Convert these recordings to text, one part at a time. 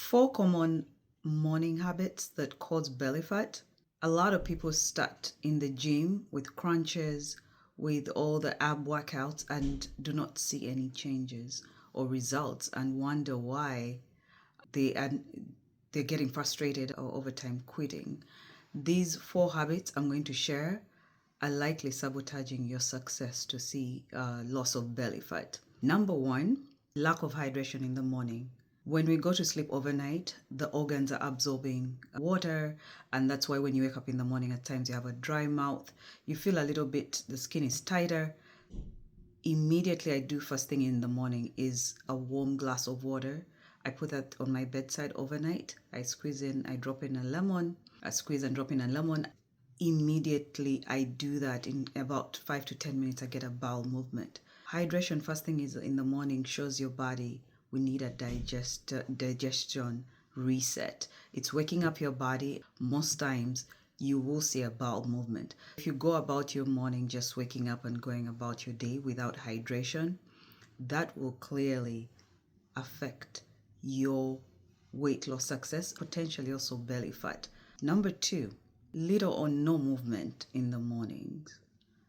Four common morning habits that cause belly fat. A lot of people start in the gym with crunches, with all the ab workouts, and do not see any changes or results and wonder why they are they're getting frustrated or over time quitting. These four habits I'm going to share are likely sabotaging your success to see loss of belly fat. Number one, lack of hydration in the morning. When we go to sleep overnight, the organs are absorbing water, and that's why when you wake up in the morning, at times you have a dry mouth, you feel a little bit, the skin is tighter. Immediately, I do first thing in the morning is a warm glass of water. I put that on my bedside overnight. I drop in a lemon, I squeeze and drop in a lemon. Immediately, I do that in about 5 to 10 minutes, I get a bowel movement. Hydration first thing is in the morning shows your body we need a digestion reset. It's waking up your body. Most times you will see a bowel movement. If you go about your morning just waking up and going about your day without hydration, that will clearly affect your weight loss success, potentially also belly fat. Number two, little or no movement in the mornings.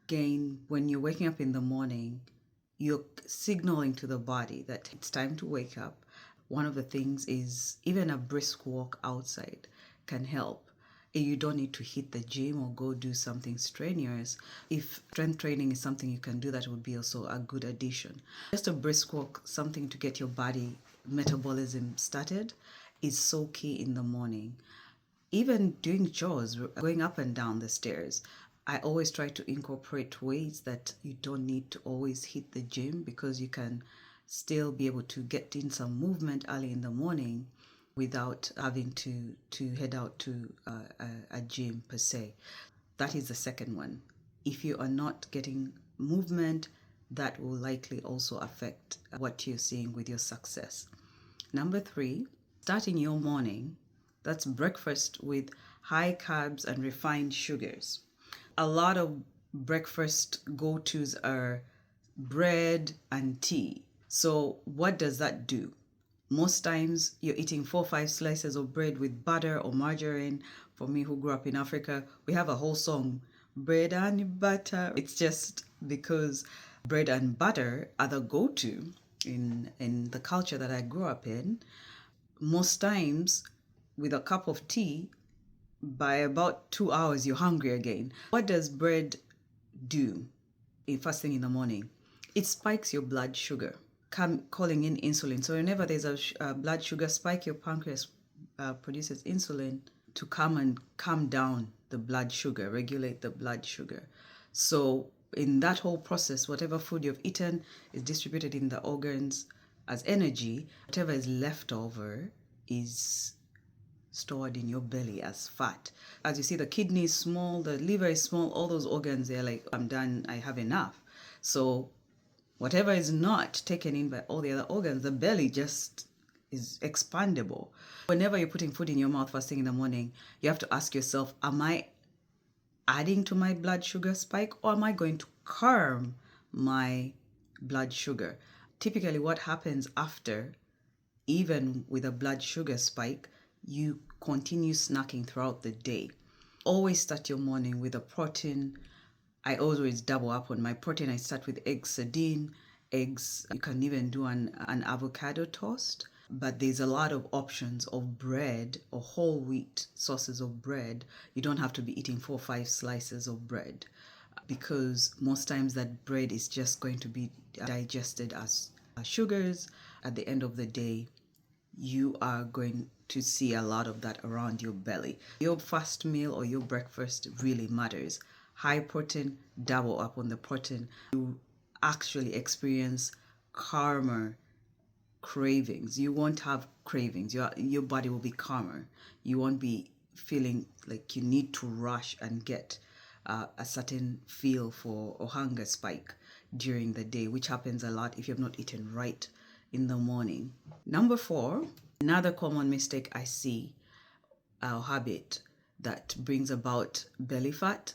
Again, when you're waking up in the morning, you're signaling to the body that it's time to wake up. One of the things is even a brisk walk outside can help. You don't need to hit the gym or go do something strenuous. If strength training is something you can do, that would be also a good addition. Just a brisk walk, something to get your body metabolism started, is so key in the morning. Even doing chores, going up and down the stairs, I always try to incorporate ways that you don't need to always hit the gym, because you can still be able to get in some movement early in the morning without having to head out to a gym per se. That is the second one. If you are not getting movement, that will likely also affect what you're seeing with your success. Number three, starting your morning, that's breakfast with high carbs and refined sugars. A lot of breakfast go-tos are bread and tea. So what does that do? Most times you're eating 4 or 5 slices of bread with butter or margarine. For me, who grew up in Africa, we have a whole song, bread and butter. It's just because bread and butter are the go-to in the culture that I grew up in. Most times with a cup of tea, by about 2 hours, you're hungry again. What does bread do first thing in the morning? It spikes your blood sugar, calling in insulin. So whenever there's a blood sugar spike, your pancreas produces insulin to come and calm down the blood sugar, regulate the blood sugar. So in that whole process, whatever food you've eaten is distributed in the organs as energy. Whatever is left over is stored in your belly as fat. As you see, the kidney is small, the liver is small, all those organs, they're like, I'm done, I have enough. So whatever is not taken in by all the other organs, the belly just is expandable. Whenever you're putting food in your mouth first thing in the morning, you have to ask yourself, am I adding to my blood sugar spike, or am I going to calm my blood sugar? Typically what happens after, even with a blood sugar spike, you continue snacking throughout the day. Always start your morning with a protein. I always double up on my protein. I start with egg sardine, eggs. You can even do an avocado toast. But there's a lot of options of bread or whole wheat sources of bread. You don't have to be eating 4 or 5 slices of bread, because most times that bread is just going to be digested as sugars. At the end of the day, you are going to see a lot of that around your belly. Your first meal or your breakfast really matters. High protein, double up on the protein. You actually experience calmer cravings. You won't have cravings. Your body will be calmer. You won't be feeling like you need to rush and get a certain feel for or hunger spike during the day, which happens a lot if you've not eaten right in the morning. Number four, another common mistake I see, or habit that brings about belly fat,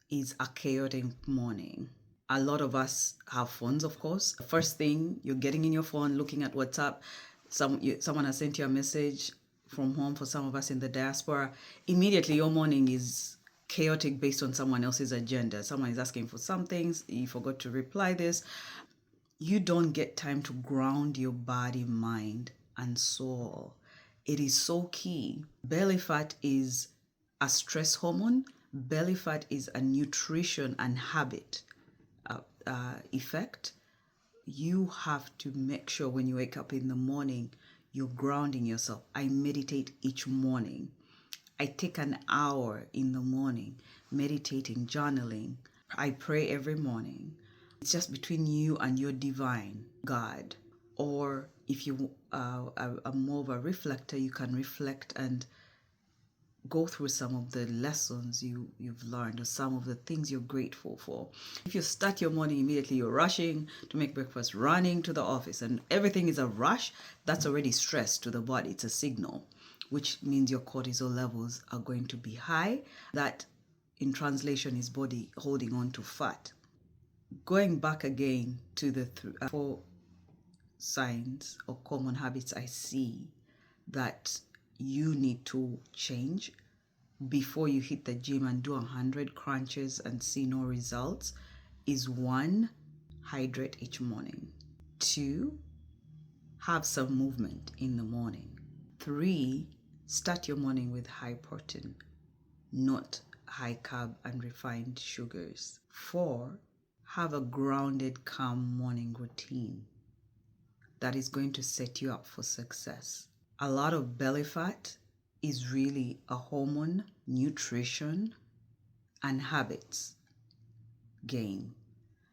is a chaotic morning. A lot of us have phones, of course. The first thing, you're getting in your phone, looking at WhatsApp. Someone has sent you a message from home. For some of us in the diaspora, immediately your morning is chaotic based on someone else's agenda. Someone is asking for some things, you forgot to reply this. You don't get time to ground your body, mind, and soul. It is so key. Belly fat is a stress hormone. Belly fat is a nutrition and habit effect. You have to make sure when you wake up in the morning, you're grounding yourself. I meditate each morning. I take an hour in the morning meditating, journaling. I pray every morning. It's just between you and your divine God. Or if you are more of a reflector, you can reflect and go through some of the lessons you've learned or some of the things you're grateful for. If you start your morning immediately, you're rushing to make breakfast, running to the office, and everything is a rush, that's already stress to the body. It's a signal, which means your cortisol levels are going to be high. That, in translation, is body holding on to fat. Going back again to the four signs or common habits I see that you need to change before you hit the gym and do 100 crunches and see no results is: 1, hydrate each morning. 2, have some movement in the morning. 3, start your morning with high protein, not high carb and refined sugars. 4, have a grounded, calm morning routine that is going to set you up for success. A lot of belly fat is really a hormone, nutrition, and habits game.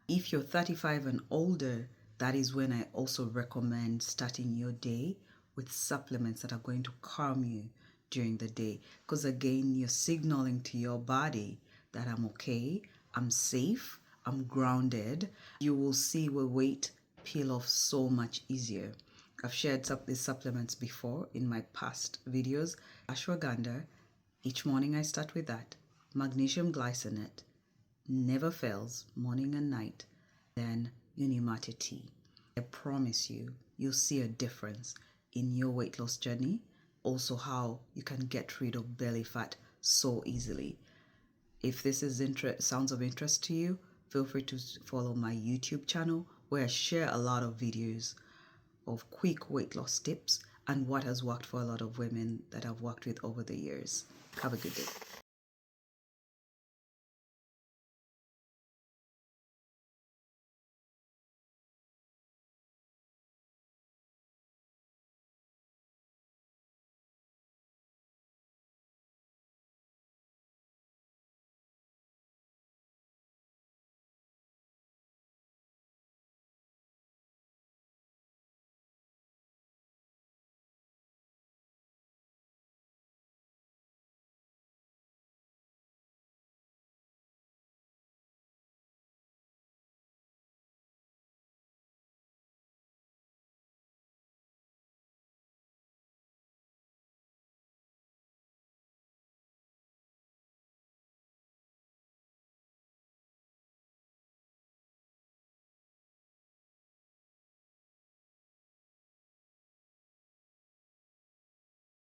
If you're 35 and older, that is when I also recommend starting your day with supplements that are going to calm you during the day. Because again, you're signaling to your body that I'm okay, I'm safe, I'm grounded. You will see the weight peel off so much easier. I've shared these supplements before in my past videos. Ashwagandha, each morning I start with that. Magnesium glycinate, never fails, morning and night. Then Unimata tea. I promise you, you'll see a difference in your weight loss journey. Also how you can get rid of belly fat so easily. If this is sounds of interest to you, feel free to follow my YouTube channel where I share a lot of videos of quick weight loss tips and what has worked for a lot of women that I've worked with over the years. Have a good day.